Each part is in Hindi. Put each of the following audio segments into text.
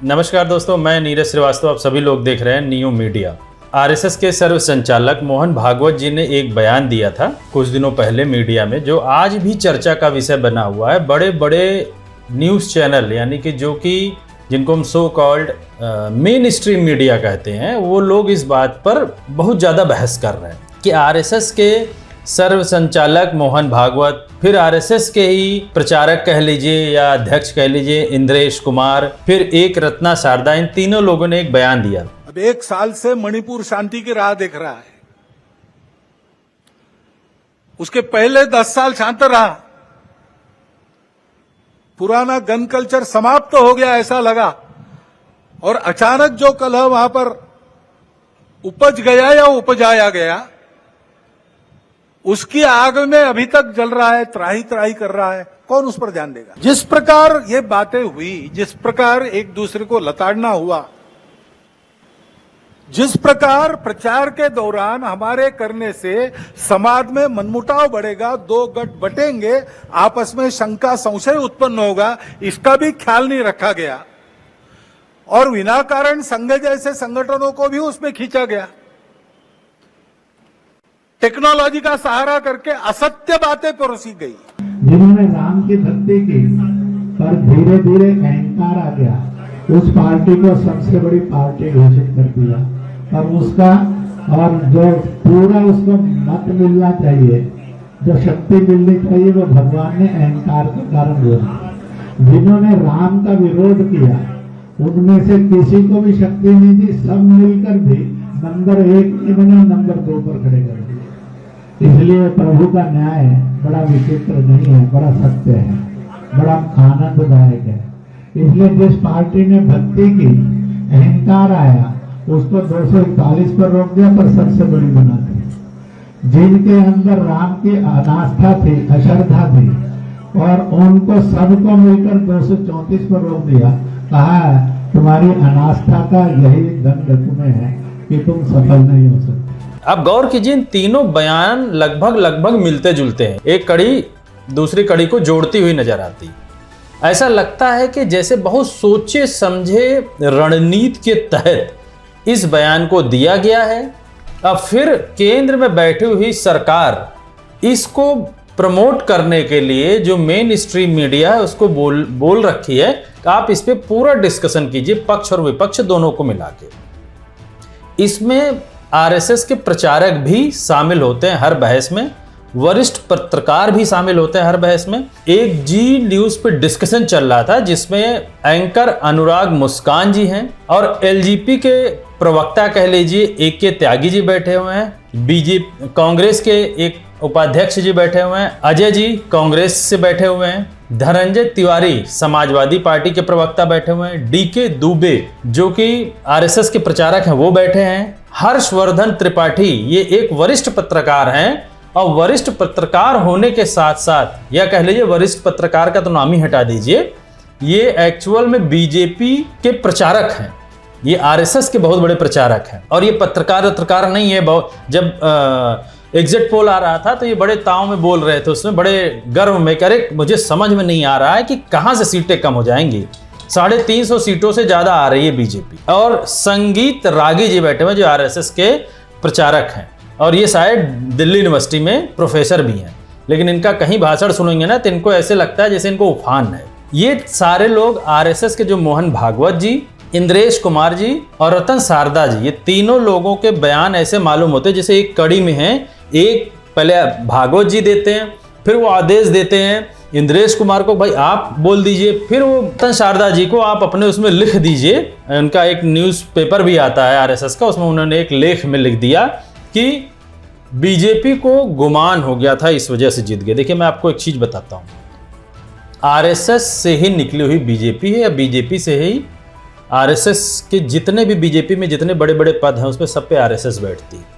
नमस्कार दोस्तों, मैं नीरज श्रीवास्तव। आप सभी लोग देख रहे हैं न्यू मीडिया। आरएसएस के सर्व संचालक मोहन भागवत जी ने एक बयान दिया था कुछ दिनों पहले मीडिया में, जो आज भी चर्चा का विषय बना हुआ है। बड़े बड़े न्यूज़ चैनल यानी कि जिनको हम so called main stream media कहते हैं, वो लोग इस बात पर बहुत ज़्यादा बहस कर रहे हैं कि आरएसएस के सर्व संचालक मोहन भागवत, फिर आरएसएस के ही प्रचारक कह लीजिए या अध्यक्ष कह लीजिए इंद्रेश कुमार, फिर एक रत्ना शारदा, इन तीनों लोगों ने एक बयान दिया। अब 1 साल से मणिपुर शांति की राह देख रहा है। उसके पहले 10 साल शांत रहा। पुराना गन कल्चर समाप्त तो हो गया ऐसा लगा, और अचानक जो कलह वहां पर उपज गया या उपजाया गया, उसकी आग में अभी तक जल रहा है, त्राही त्राही कर रहा है। कौन उस पर ध्यान देगा? जिस प्रकार ये बातें हुई, जिस प्रकार एक दूसरे को लताड़ना हुआ, जिस प्रकार प्रचार के दौरान हमारे करने से समाज में मनमुटाव बढ़ेगा, 2 गठ बटेंगे, आपस में शंका संशय उत्पन्न होगा, इसका भी ख्याल नहीं रखा गया। और विनाकारण संघ जैसे संगठनों को भी उसमें खींचा गया। टेक्नोलॉजी का सहारा करके असत्य बातें परोसी गई। जिन्होंने राम की भक्ति की पर धीरे धीरे अहंकार आ गया, उस पार्टी को सबसे बड़ी पार्टी घोषित कर दिया। और उसका और जो पूरा उसको मत मिलना चाहिए, जो शक्ति मिलनी चाहिए, वो भगवान ने अहंकार के कारण हुआ। जिन्होंने राम का विरोध किया, उनमें से किसी को भी शक्ति नहीं दी। सब मिलकर भी नंबर 1 इन्होंने नंबर 2 पर खड़े कर दिया। इसलिए प्रभु का न्याय बड़ा विचित्र नहीं है, बड़ा सत्य है, बड़ा आनंददायक है। इसलिए जिस पार्टी ने भक्ति की, अहंकार आया, उसको 241 पर रोक दिया, पर सबसे बड़ी बना दी। जिनके अंदर राम की अनास्था थी, अश्रद्धा थी, और उनको सबको मिलकर 234 पर रोक दिया। कहा तुम्हारी अनास्था का यही दंड तुम्हें है कि तुम सफल नहीं हो सकते। अब गौर कीजिए, इन तीनों बयान लगभग मिलते जुलते हैं, एक कड़ी दूसरी कड़ी को जोड़ती हुई नजर आती। ऐसा लगता है कि जैसे बहुत सोचे समझे रणनीति के तहत इस बयान को दिया गया है। अब फिर केंद्र में बैठी हुई सरकार इसको प्रमोट करने के लिए जो मेन स्ट्रीम मीडिया है उसको बोल रखी है कि आप इस पे पूरा डिस्कशन कीजिए, पक्ष और विपक्ष दोनों को मिला के। इसमें आरएसएस के प्रचारक भी शामिल होते हैं हर बहस में, वरिष्ठ पत्रकार भी शामिल होते हैं हर बहस में। एक जी न्यूज पे डिस्कशन चल रहा था जिसमें एंकर अनुराग मुस्कान जी हैं और एलजेपी के प्रवक्ता कह लीजिए AK त्यागी जी बैठे हुए हैं, बीजेपी कांग्रेस के एक उपाध्यक्ष जी बैठे हुए हैं, अजय जी कांग्रेस से बैठे हुए हैं, धनंजय तिवारी समाजवादी पार्टी के प्रवक्ता बैठे हुए हैं, DK दुबे जो कि आरएसएस के प्रचारक हैं वो बैठे हैं, हर्षवर्धन त्रिपाठी ये एक वरिष्ठ पत्रकार हैं, और वरिष्ठ पत्रकार होने के साथ साथ या कह लीजिए वरिष्ठ पत्रकार का तो नाम ही हटा दीजिए, ये एक्चुअल में बीजेपी के प्रचारक हैं, ये आरएसएस के बहुत बड़े प्रचारक हैं। और ये पत्रकार नहीं है। जब एग्जिट पोल आ रहा था तो ये बड़े ताव में बोल रहे थे, उसमें बड़े गर्व में, करे मुझे समझ में नहीं आ रहा है कि कहां से सीटें कम हो जाएंगी। 350 सीटों से ज्यादा आ रही है बीजेपी। और संगीत रागी जी बैठे हुए जो आरएसएस के प्रचारक हैं, और ये शायद दिल्ली यूनिवर्सिटी में प्रोफेसर भी हैं, लेकिन इनका कहीं भाषण सुनेंगे ना तो इनको ऐसे लगता है जैसे इनको उफान है। ये सारे लोग आरएसएस के जो मोहन भागवत जी, इंद्रेश कुमार जी और रतन शारदा जी, ये तीनों लोगों के बयान ऐसे मालूम होते हैं जैसे एक कड़ी में है। एक पहले भागवत जी देते हैं, फिर वो आदेश देते हैं इंद्रेश कुमार को भाई आप बोल दीजिए, फिर वो रतन शारदा जी को आप अपने उसमें लिख दीजिए। उनका एक न्यूज़पेपर भी आता है आरएसएस का, उसमें उन्होंने एक लेख में लिख दिया कि बीजेपी को गुमान हो गया था, इस वजह से जीत गए। देखिए मैं आपको एक चीज बताता हूँ, आरएसएस से ही निकली हुई बीजेपी है, या बीजेपी से ही आरएसएस के जितने भी बीजेपी में जितने बड़े बड़े पद हैं उसमें सब पे आरएसएस बैठती है।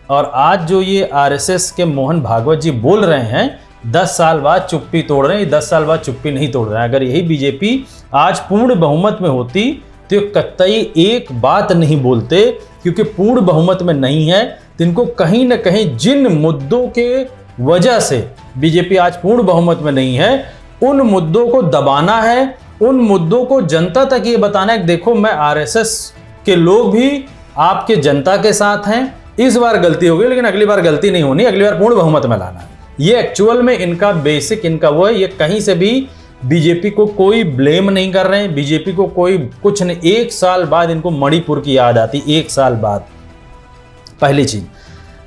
और आज जो ये आरएसएस के मोहन भागवत जी बोल रहे हैं 10 साल बाद चुप्पी तोड़ रहे हैं, 10 साल बाद चुप्पी नहीं तोड़ रहे हैं। अगर यही बीजेपी आज पूर्ण बहुमत में होती तो कतई एक बात नहीं बोलते, क्योंकि पूर्ण बहुमत में नहीं है तो इनको कहीं ना कहीं जिन मुद्दों के वजह से बीजेपी आज पूर्ण बहुमत में नहीं है, उन मुद्दों को दबाना है उन मुद्दों को जनता तक ये बताना है कि देखो मैं आरएसएस के लोग भी आपके जनता के साथ हैं, इस बार गलती हो गई लेकिन अगली बार गलती नहीं होनी, अगली बार पूर्ण बहुमत में लाना है। ये एक्चुअल में इनका बेसिक इनका वो है, ये कहीं से भी बीजेपी को कोई ब्लेम नहीं कर रहे हैं, बीजेपी को कोई कुछ नहीं। 1 साल बाद इनको मणिपुर की याद आती, 1 साल बाद, पहली चीज।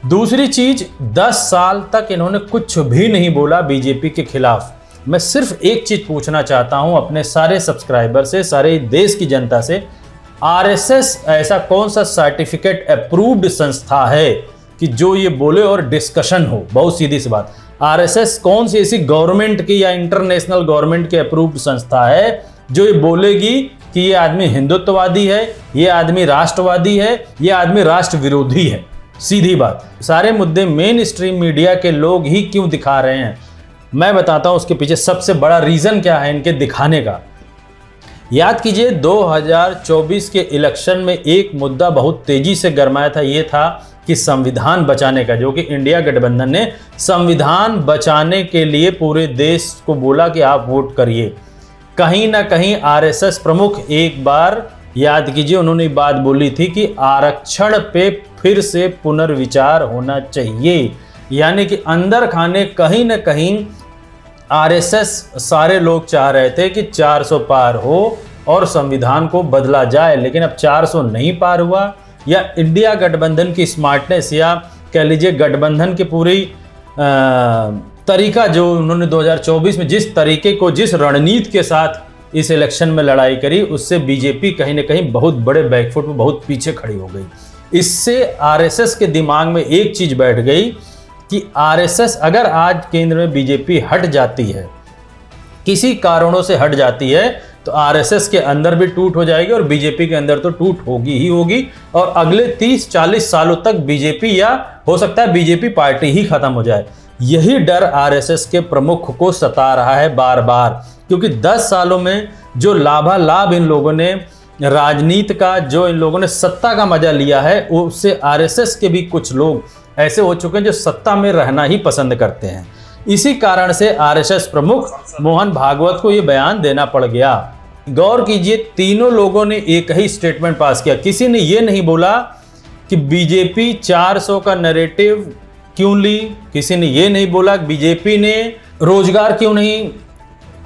दूसरी चीज, 10 साल तक इन्होंने कुछ भी नहीं बोला बीजेपी के खिलाफ। मैं सिर्फ एक चीज पूछना चाहता हूं अपने सारे सब्सक्राइबर से, सारे देश की जनता से, आरएसएस ऐसा कौन सा सर्टिफिकेट अप्रूव्ड संस्था है कि जो ये बोले और डिस्कशन हो? बहुत सीधी सी बात, आरएसएस कौन सी ऐसी गवर्नमेंट की या इंटरनेशनल गवर्नमेंट की अप्रूव्ड संस्था है जो ये बोलेगी कि ये आदमी हिंदुत्ववादी है, ये आदमी राष्ट्रवादी है, ये आदमी राष्ट्र विरोधी है? सीधी बात। सारे मुद्दे मेन स्ट्रीम मीडिया के लोग ही क्यों दिखा रहे हैं? मैं बताता हूं उसके पीछे सबसे बड़ा रीजन क्या है इनके दिखाने का। याद कीजिए 2024 के इलेक्शन में एक मुद्दा बहुत तेजी से गरमाया था, ये था कि संविधान बचाने का, जो कि इंडिया गठबंधन ने संविधान बचाने के लिए पूरे देश को बोला कि आप वोट करिए। कहीं ना कहीं आरएसएस प्रमुख एक बार याद कीजिए उन्होंने बात बोली थी कि आरक्षण पे फिर से पुनर्विचार होना चाहिए, यानी कि अंदर खाने कहीं ना कहीं आरएसएस सारे लोग चाह रहे थे कि 400 पार हो और संविधान को बदला जाए, लेकिन अब 400 नहीं पार हुआ, या इंडिया गठबंधन की स्मार्टनेस या कह लीजिए गठबंधन की पूरी तरीका जो उन्होंने 2024 में जिस तरीके को, जिस रणनीति के साथ इस इलेक्शन में लड़ाई करी, उससे बीजेपी कहीं ना कहीं बहुत बड़े बैकफुट में बहुत पीछे खड़ी हो गई। इससे आरएसएस के दिमाग में एक चीज बैठ गई कि आरएसएस अगर आज केंद्र में बीजेपी हट जाती है, किसी कारणों से हट जाती है, तो आरएसएस के अंदर भी टूट हो जाएगी और बीजेपी के अंदर तो टूट होगी ही होगी, और अगले 30-40 सालों तक बीजेपी, या हो सकता है बीजेपी पार्टी ही खत्म हो जाए। यही डर आरएसएस के प्रमुख को सता रहा है बार बार, क्योंकि 10 सालों में जो लाभालाभ इन लोगों ने राजनीति का, जो इन लोगों ने सत्ता का मजा लिया है, उससे आरएसएस के भी कुछ लोग ऐसे हो चुके हैं जो सत्ता में रहना ही पसंद करते हैं। इसी कारण से आरएसएस प्रमुख मोहन भागवत को यह बयान देना पड़ गया। गौर कीजिए, तीनों लोगों ने एक ही स्टेटमेंट पास किया। किसी ने यह नहीं बोला कि बीजेपी 400 का नैरेटिव क्यों ली, किसी ने यह नहीं बोला कि बीजेपी ने रोजगार क्यों नहीं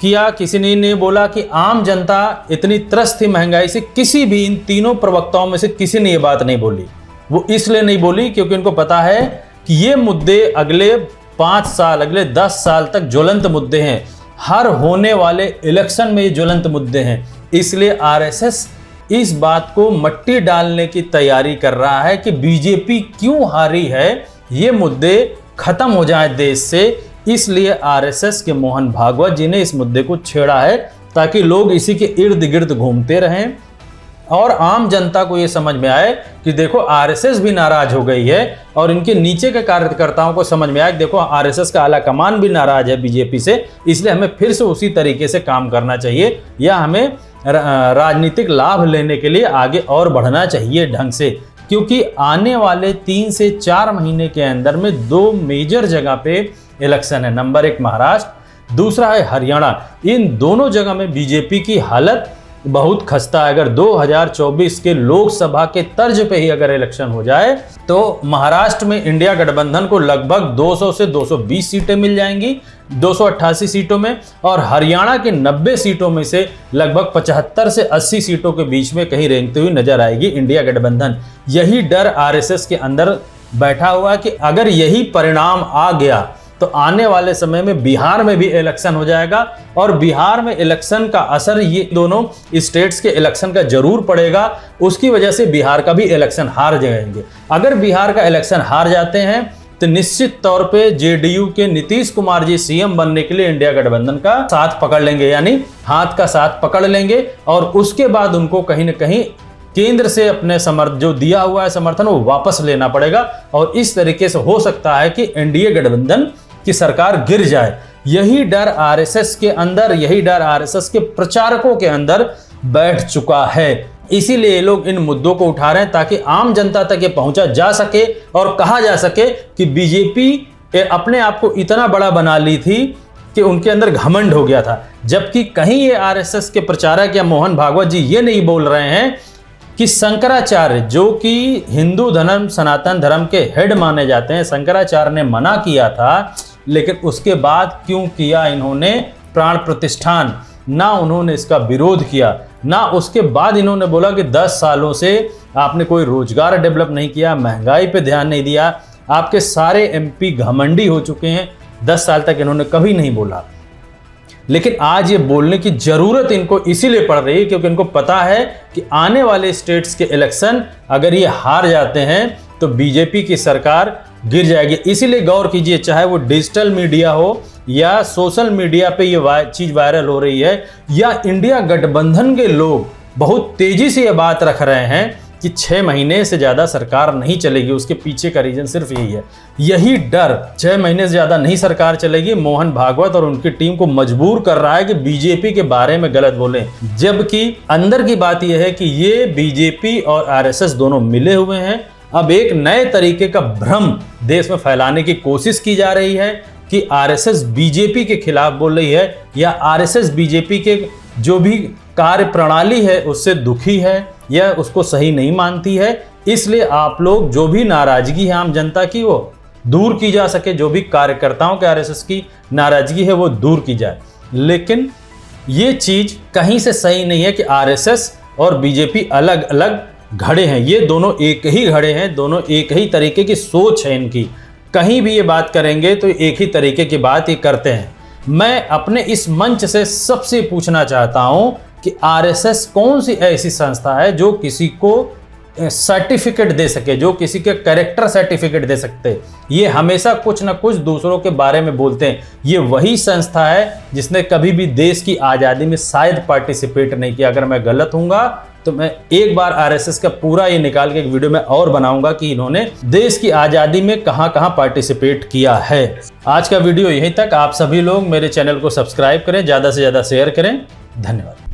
किया, किसी ने नहीं बोला कि आम जनता इतनी त्रस्त थी महंगाई से। किसी भी इन तीनों प्रवक्ताओं में से किसी ने यह बात नहीं बोली। वो इसलिए नहीं बोली क्योंकि उनको पता है कि ये मुद्दे अगले 5 साल, अगले 10 साल तक ज्वलंत मुद्दे हैं। हर होने वाले इलेक्शन में ये ज्वलंत मुद्दे हैं। इसलिए आरएसएस इस बात को मट्टी डालने की तैयारी कर रहा है कि बीजेपी क्यों हारी है, ये मुद्दे खत्म हो जाए देश से। इसलिए आरएसएस के मोहन भागवत जी ने इस मुद्दे को छेड़ा है ताकि लोग इसी के इर्द गिर्द घूमते रहें और आम जनता को ये समझ में आए कि देखो आरएसएस भी नाराज हो गई है, और इनके नीचे के कार्यकर्ताओं को समझ में आया कि देखो आरएसएस का आला कमान भी नाराज है बीजेपी से, इसलिए हमें फिर से उसी तरीके से काम करना चाहिए, या हमें राजनीतिक लाभ लेने के लिए आगे और बढ़ना चाहिए ढंग से। क्योंकि आने वाले 3 से 4 महीने के अंदर में 2 मेजर जगह पे इलेक्शन है। नंबर 1 महाराष्ट्र, दूसरा है हरियाणा। इन दोनों जगह में बीजेपी की हालत बहुत खस्ता है। अगर 2024 के लोकसभा के तर्ज पे ही अगर इलेक्शन हो जाए तो महाराष्ट्र में इंडिया गठबंधन को लगभग 200 से 220 सीटें मिल जाएंगी 288 सीटों में, और हरियाणा के 90 सीटों में से लगभग 75 से 80 सीटों के बीच में कहीं रेंगती हुई नजर आएगी इंडिया गठबंधन। यही डर आरएसएस के अंदर बैठा हुआ कि अगर यही परिणाम आ गया तो आने वाले समय में बिहार में भी इलेक्शन हो जाएगा, और बिहार में इलेक्शन का असर ये दोनों स्टेट्स के इलेक्शन का जरूर पड़ेगा। उसकी वजह से बिहार का भी इलेक्शन हार जाएंगे। अगर बिहार का इलेक्शन हार जाते हैं तो निश्चित तौर पे जेडीयू के नीतीश कुमार जी सीएम बनने के लिए इंडिया गठबंधन का साथ पकड़ लेंगे, यानी हाथ का साथ पकड़ लेंगे, और उसके बाद उनको कहीं ना कहीं केंद्र से अपने जो दिया हुआ है समर्थन वो वापस लेना पड़ेगा, और इस तरीके से हो सकता है कि एनडीए गठबंधन की सरकार गिर जाए। यही डर आरएसएस के अंदर, यही डर आरएसएस के प्रचारकों के अंदर बैठ चुका है। इसीलिए ये लोग इन मुद्दों को उठा रहे हैं ताकि आम जनता तक ये पहुंचा जा सके और कहा जा सके कि बीजेपी अपने आप को इतना बड़ा बना ली थी कि उनके अंदर घमंड हो गया था, जबकि कहीं ये आरएसएस के प्रचारक या मोहन भागवत जी ये नहीं बोल रहे हैं कि शंकराचार्य, जो कि हिंदू धर्म सनातन धर्म के हेड माने जाते हैं, शंकराचार्य ने मना किया था, लेकिन उसके बाद क्यों किया इन्होंने प्राण प्रतिष्ठान, ना उन्होंने इसका विरोध किया, ना उसके बाद इन्होंने बोला कि 10 सालों से आपने कोई रोजगार डेवलप नहीं किया, महंगाई पे ध्यान नहीं दिया, आपके सारे एमपी घमंडी हो चुके हैं। 10 साल तक इन्होंने कभी नहीं बोला, लेकिन आज ये बोलने की जरूरत इनको इसीलिए पड़ रही है क्योंकि इनको पता है कि आने वाले स्टेट्स के इलेक्शन अगर ये हार जाते हैं तो बीजेपी की सरकार गिर जाएगी। इसीलिए गौर कीजिए, चाहे वो डिजिटल मीडिया हो या सोशल मीडिया पे ये चीज़ वायरल हो रही है, या इंडिया गठबंधन के लोग बहुत तेजी से ये बात रख रहे हैं कि 6 महीने से ज़्यादा सरकार नहीं चलेगी। उसके पीछे का रीज़न सिर्फ यही है, यही डर 6 महीने से ज़्यादा नहीं सरकार चलेगी, मोहन भागवत और उनकी टीम को मजबूर कर रहा है कि बीजेपी के बारे में गलत बोलें। जबकि अंदर की बात यह है कि ये बीजेपी और आरएसएस दोनों मिले हुए हैं। अब एक नए तरीके का भ्रम देश में फैलाने की कोशिश की जा रही है कि आरएसएस बीजेपी के खिलाफ बोल रही है, या आरएसएस बीजेपी के जो भी कार्य प्रणाली है उससे दुखी है या उसको सही नहीं मानती है। इसलिए आप लोग जो भी नाराजगी है आम जनता की वो दूर की जा सके, जो भी कार्यकर्ताओं के आरएसएस की नाराजगी है वो दूर की जाए। लेकिन ये चीज कहीं से सही नहीं है कि आरएसएस और बीजेपी अलग अलग घड़े हैं, ये दोनों एक ही घड़े हैं, दोनों एक ही तरीके की सोच है इनकी। कहीं भी ये बात करेंगे तो एक ही तरीके की बात ये करते हैं। मैं अपने इस मंच से सबसे पूछना चाहता हूं कि आरएसएस कौन सी ऐसी संस्था है जो किसी को सर्टिफिकेट दे सके, जो किसी के कैरेक्टर सर्टिफिकेट दे सकते। ये हमेशा कुछ ना कुछ दूसरों के बारे में बोलते हैं। ये वही संस्था है जिसने कभी भी देश की आज़ादी में शायद पार्टिसिपेट नहीं किया। अगर मैं गलत हूँगा तो मैं एक बार आरएसएस का पूरा ये निकाल के एक वीडियो में और बनाऊंगा कि इन्होंने देश की आज़ादी में कहां कहां पार्टिसिपेट किया है। आज का वीडियो यहीं तक। आप सभी लोग मेरे चैनल को सब्सक्राइब करें, ज़्यादा से ज़्यादा शेयर करें। धन्यवाद।